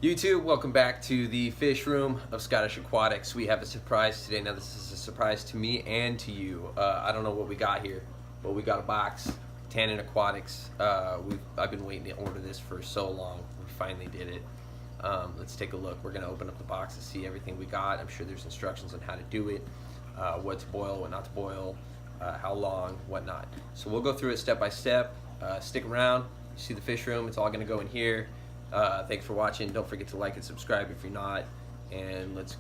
YouTube, welcome back to the fish room of Scottish Aquatics. We have a surprise today. Now this is a surprise to me and to you. I don't know what we got here, but we got a box, Tannin Aquatics. I've been waiting to order this for so long. We finally did it. Let's take a look. We're gonna open up the box to see everything we got. I'm sure there's instructions on how to do it, what to boil, what not to boil, how long, whatnot. So we'll go through it step by step. Stick around, see the fish room, it's all gonna go in here. Thanks for watching. Don't forget to like and subscribe if you're not, and let's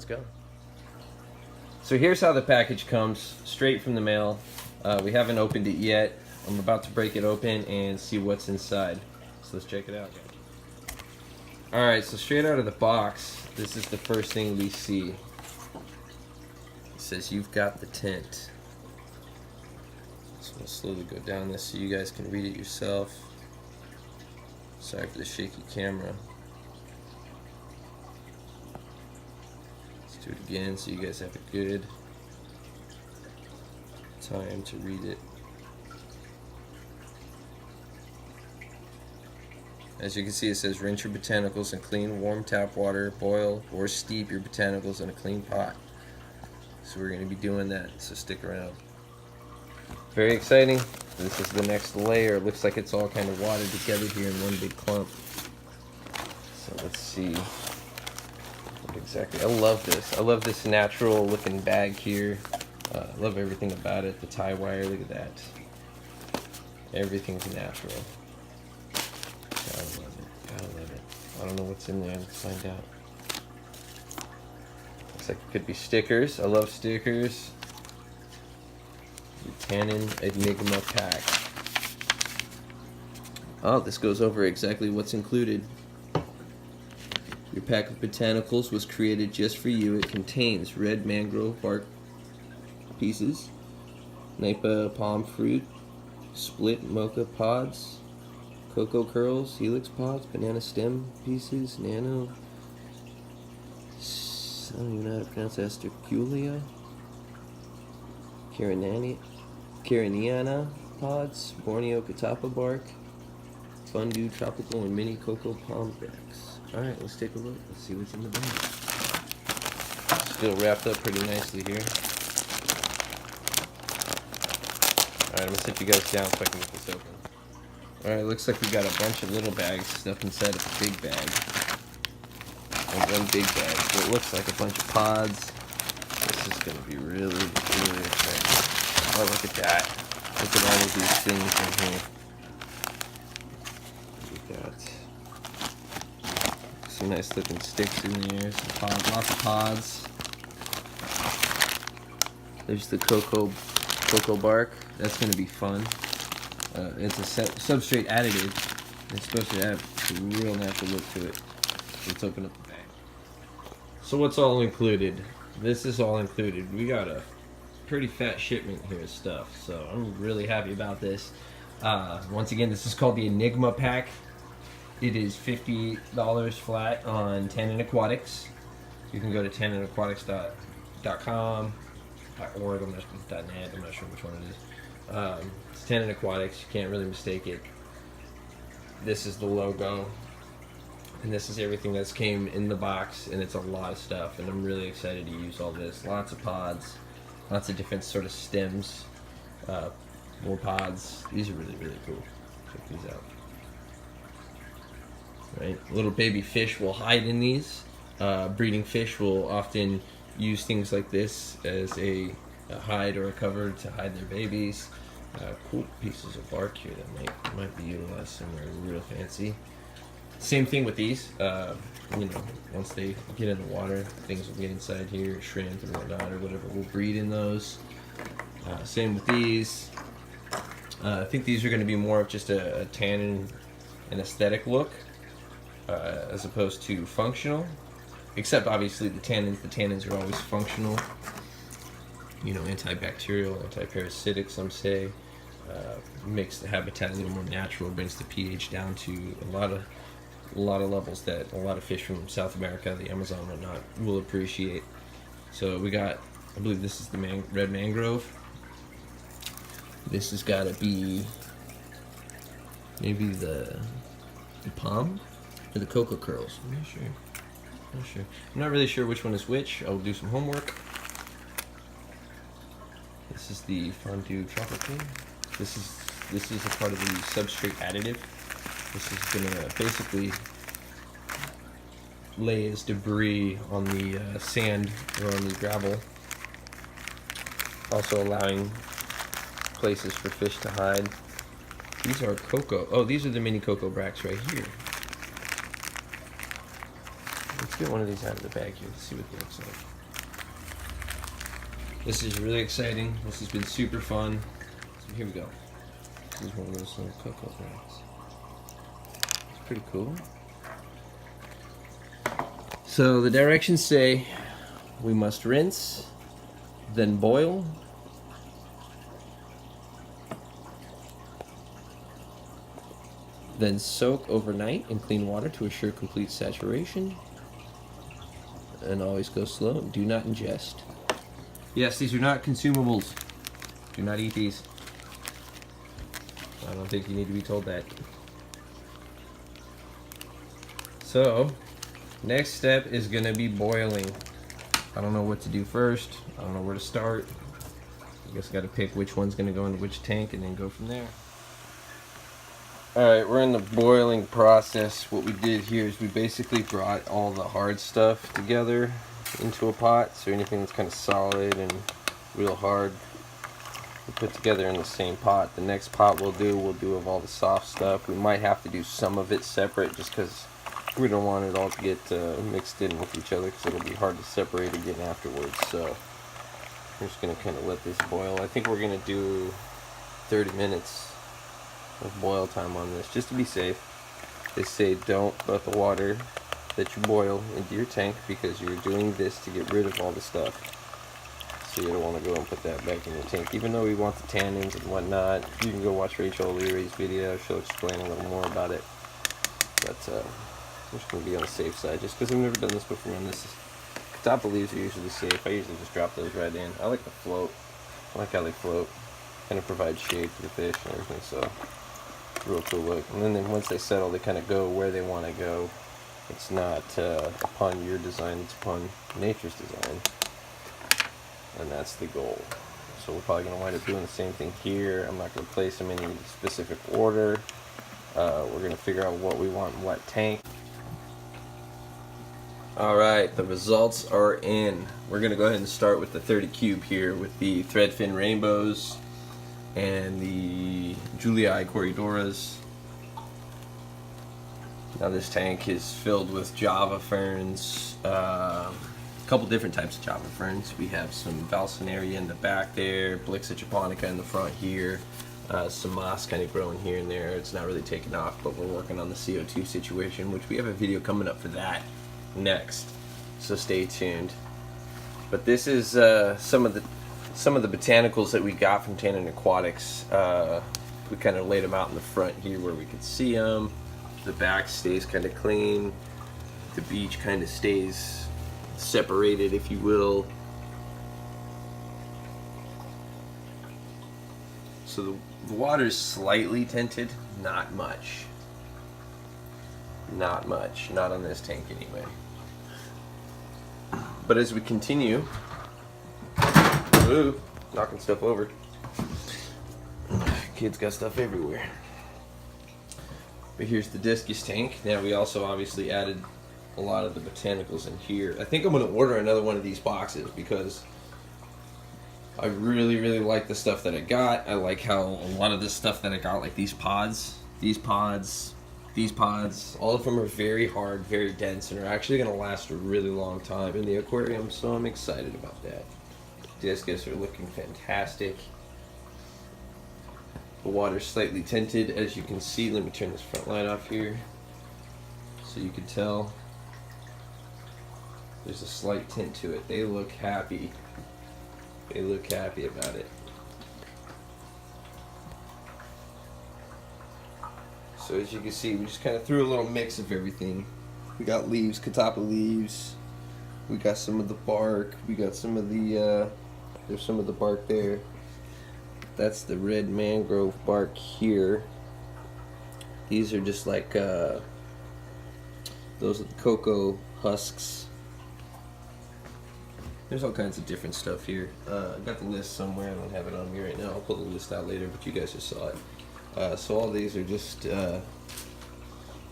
go. So here's how the package comes, straight from the mail. We haven't opened it yet. I'm about to break it open and see what's inside. So let's check it out. Alright, so straight out of the box, this is the first thing we see. It says you've got the tent. So we'll slowly go down this so you guys can read it yourself. Sorry for the shaky camera. Let's do it again so you guys have a good time to read it. As you can see, it says rinse your botanicals in clean warm tap water, boil or steep your botanicals in a clean pot. So we're going to be doing that, so stick around. Very exciting. This is the next layer. It looks like it's all kind of watered together here in one big clump. So let's see what exactly. I love this. I love this natural looking bag here. I love everything about it. The tie wire, look at that. Everything's natural. Gotta love it. Gotta love it. I don't know what's in there. Let's find out. Looks like it could be stickers. I love stickers. Tannin Enigma pack. Oh, this goes over exactly what's included. Your pack of botanicals was created just for you. It contains red mangrove bark pieces, Napa palm fruit, split mocha pods, cocoa curls, helix pods, banana stem pieces, nano, I don't even know how to pronounce Asterculia, Cariniana pods, Borneo catapa bark, fondue tropical and mini cocoa palm backs. Alright, let's take a look. Let's see what's in the bag. Still wrapped up pretty nicely here. Alright, I'm going to sit you guys down so I can get this open. Alright, looks like we got a bunch of little bags stuffed inside of a big bag. And one big bag. So it looks like a bunch of pods. This is going to be really, really exciting. Oh, look at that. Look at all of these things in here. We got some nice looking sticks in there, some pods, lots of pods. There's the cocoa bark. That's going to be fun. It's a substrate additive. It's supposed to have a real natural look to it. Let's open up the bag. So what's all included? This is all included. We got a pretty fat shipment here of stuff, so I'm really happy about this. Once again, this is called the Enigma pack. It is $50 flat on Tannin Aquatics. You can go to tanninaquatics.com or .net. I'm not sure which one it is. It's Tannin Aquatics. You can't really mistake it. This is the logo, and this is everything that's came in the box, and it's a lot of stuff, and I'm really excited to use all this. Lots of pods. Lots of different sort of stems, more pods. These are really, really cool. Check these out. Right, little baby fish will hide in these. Breeding fish will often use things like this as a hide or a cover to hide their babies. Cool pieces of bark here that might be utilized somewhere real fancy. Same thing with these. You know, once they get in the water, things will get inside here, shrimp and whatnot or whatever. We'll breed in those. Same with these. I think these are going to be more of just a tannin and aesthetic look, as opposed to functional. Except obviously the tannins are always functional. You know, antibacterial, antiparasitic, some say. Makes the habitat a little more natural, brings the pH down to a lot of levels that a lot of fish from South America, the Amazon and whatnot, will appreciate. So we got, I believe this is the red mangrove. This has got to be maybe the palm. Or the cocoa curls. I'm not sure. I'm not really sure which one is which. I'll do some homework. This is the fondue chocolate cream. This is a part of the substrate additive. This is gonna basically lay as debris on the sand or on the gravel, also allowing places for fish to hide. These are cocoa. Oh, these are the mini cocoa bracts right here. Let's get one of these out of the bag here to see what they looks like. This is really exciting. This has been super fun. So here we go. This is one of those little cocoa bracts. It's pretty cool. So the directions say we must rinse, then boil, then soak overnight in clean water to assure complete saturation, and always go slow. Do not ingest. Yes, these are not consumables. Do not eat these. I don't think you need to be told that. So, next step is gonna be boiling. I don't know what to do first. I don't know where to start. I guess I gotta pick which one's gonna go into which tank and then go from there. Alright, we're in the boiling process. What we did here is we basically brought all the hard stuff together into a pot. So anything that's kind of solid and real hard, we put together in the same pot. The next pot we'll do of all the soft stuff. We might have to do some of it separate just because we don't want it all to get mixed in with each other, because it'll be hard to separate again afterwards. So we're just going to kind of let this boil. I think we're going to do 30 minutes of boil time on this, just to be safe. They say don't let the water that you boil into your tank, because you're doing this to get rid of all the stuff. So you don't want to go and put that back in your tank. Even though we want the tannins and whatnot, you can go watch Rachel O'Leary's video. She'll explain a little more about it. But I'm just going to be on the safe side, just because I've never done this before. And this top of leaves are usually safe. I usually just drop those right in. I like the float. I like how they float. Kind of provide shade for the fish and everything. So real cool look. And then once they settle, they kind of go where they want to go. It's not upon your design, it's upon nature's design. And that's the goal. So we're probably going to wind up doing the same thing here. I'm not going to place them in any specific order. We're going to figure out what we want in what tank. Alright, the results are in. We're going to go ahead and start with the 30 cube here with the threadfin rainbows and the Julii Corridoras. Now this tank is filled with Java ferns, a couple different types of Java ferns. We have some Valsenaria in the back there, Blixa japonica in the front here, some moss kind of growing here and there. It's not really taking off, but we're working on the CO2 situation, which we have a video coming up for that next, so stay tuned. But this is some of the botanicals that we got from Tannin Aquatics. We kind of laid them out in the front here where we could see them. The back stays kind of clean. The beach kind of stays separated, if you will. So the water is slightly tinted, not much. Not much, not on this tank anyway. But as we continue, ooh, knocking stuff over. Kids got stuff everywhere. But here's the discus tank. Now we also obviously added a lot of the botanicals in here. I think I'm going to order another one of these boxes because I really like the stuff that I got. I like how a lot of this stuff that I got, like these pods, all of them are very hard, very dense, and are actually going to last a really long time in the aquarium, so I'm excited about that. Discus are looking fantastic. The water's slightly tinted, as you can see. Let me turn this front light off here so you can tell. There's a slight tint to it. They look happy. They look happy about it. So as you can see, we just kind of threw a little mix of everything. We got leaves, catappa leaves. We got some of the bark. We got some of the, there's some of the bark there. That's the red mangrove bark here. These are just like Those are the cocoa husks. There's all kinds of different stuff here. I got the list somewhere. I don't have it on me right now. I'll pull the list out later, but you guys just saw it. So all these are just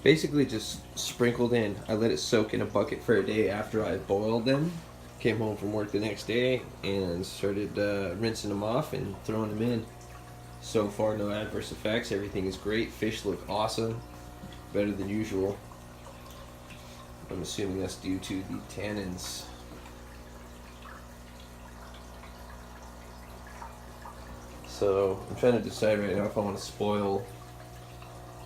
basically just sprinkled in. I let it soak in a bucket for a day after I boiled them. Came home from work the next day and started rinsing them off and throwing them in. So far, no adverse effects. Everything is great. Fish look awesome, better than usual. I'm assuming that's due to the tannins. So I'm trying to decide right now if I want to spoil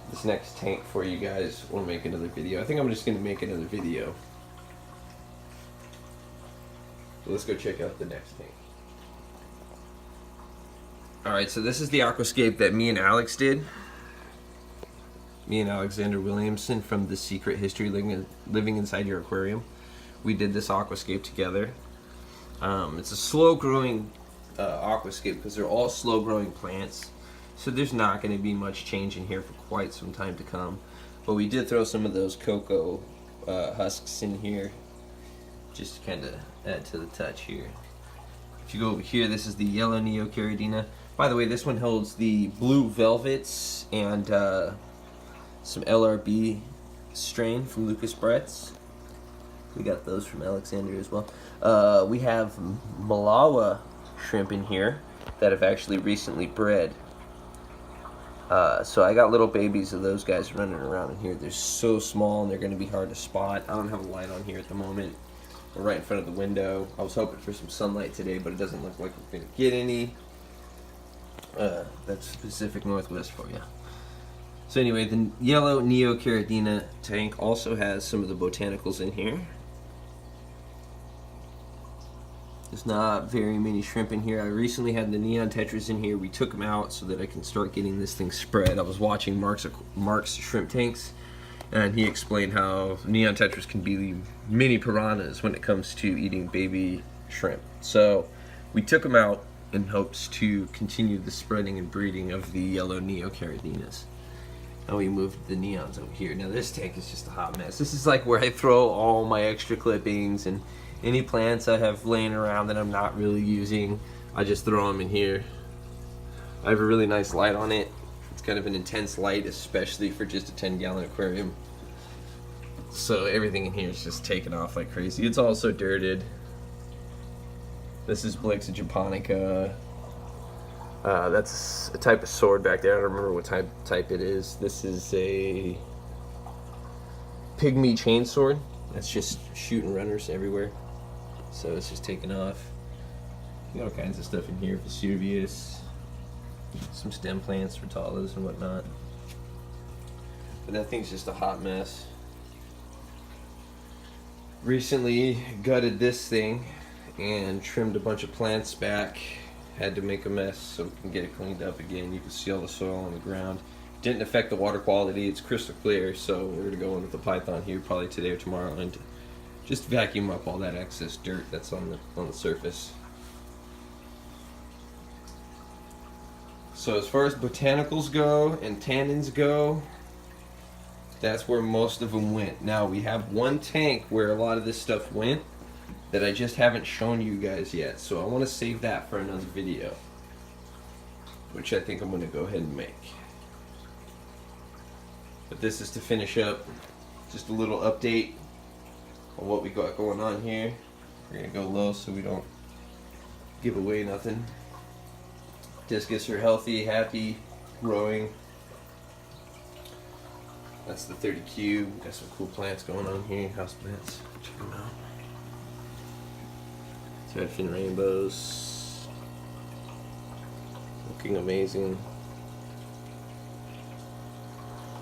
this next tank for you guys or make another video. I think I'm just going to make another video. So let's go check out the next tank. Alright, so this is the aquascape that me and Alex did. Me and Alexander Williamson from The Secret History Living Inside Your Aquarium. We did this aquascape together. It's a slow growing aquascape because they're all slow growing plants, so there's not going to be much change in here for quite some time to come, but we did throw some of those cocoa husks in here just to kind of add to the touch here. If you go over here, this is the yellow Neocaridina. By the way, this one holds the blue velvets and some LRB strain from Lucas Brett's. We got those from Alexander as well. We have Malawa shrimp in here that have actually recently bred. So I got little babies of those guys running around in here. They're so small and they're going to be hard to spot. I don't have a light on here at the moment. We're right in front of the window. I was hoping for some sunlight today, but it doesn't look like we're going to get any. That's Pacific Northwest for you. So anyway, the yellow Neocaridina tank also has some of the botanicals in here. There's not very many shrimp in here. I recently had the neon tetras in here. We took them out so that I can start getting this thing spread. I was watching Mark's shrimp tanks, and he explained how neon tetras can be mini piranhas when it comes to eating baby shrimp. So we took them out in hopes to continue the spreading and breeding of the yellow Neocaridinas. And we moved the neons over here. Now this tank is just a hot mess. This is like where I throw all my extra clippings and any plants I have laying around that I'm not really using. I just throw them in here. I have a really nice light on it. It's kind of an intense light, especially for just a 10-gallon aquarium. So everything in here is just taking off like crazy. It's also dirted. This is Blake's Japonica. That's a type of sword back there. I don't remember what type it is. This is a pygmy chain sword. That's just shooting runners everywhere. So it's just taking off. You got all kinds of stuff in here. Vesuvius, some stem plants, Ritalas and whatnot. But that thing's just a hot mess. Recently gutted this thing and trimmed a bunch of plants back. Had to make a mess so we can get it cleaned up again. You can see all the soil on the ground. Didn't affect the water quality. It's crystal clear, so we're going to go in with the Python here probably today or tomorrow and just vacuum up all that excess dirt that's on the surface. So as far as botanicals go and tannins go, that's where most of them went. Now we have one tank where a lot of this stuff went that I just haven't shown you guys yet, so I want to save that for another video, which I think I'm going to go ahead and make. But this is to finish up, just a little update on what we got going on here. We're going to go low so we don't give away nothing. Discus are healthy, happy, growing. That's the 30Q. Got some cool plants going on here, house plants. Check them out. Redfin rainbows, looking amazing.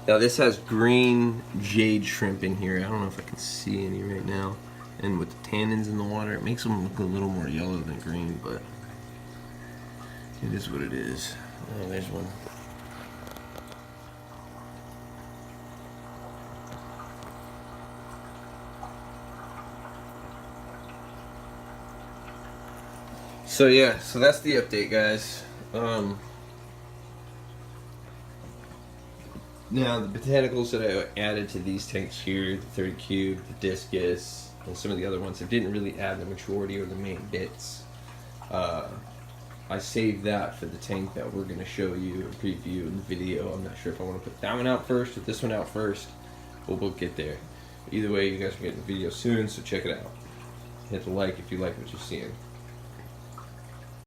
Now this has green jade shrimp in here. I don't know if I can see any right now. And with the tannins in the water, it makes them look a little more yellow than green, but it is what it is. Oh, there's one. So yeah, so that's the update, guys. Now, the botanicals that I added to these tanks here, the 30 cube, the discus, and some of the other ones, I didn't really add the majority or the main bits. I saved that for the tank that we're going to show you and preview in the video. I'm not sure if I want to put that one out first or this one out first, but we'll get there. Either way, you guys are getting the video soon, so check it out. Hit the like if you like what you're seeing.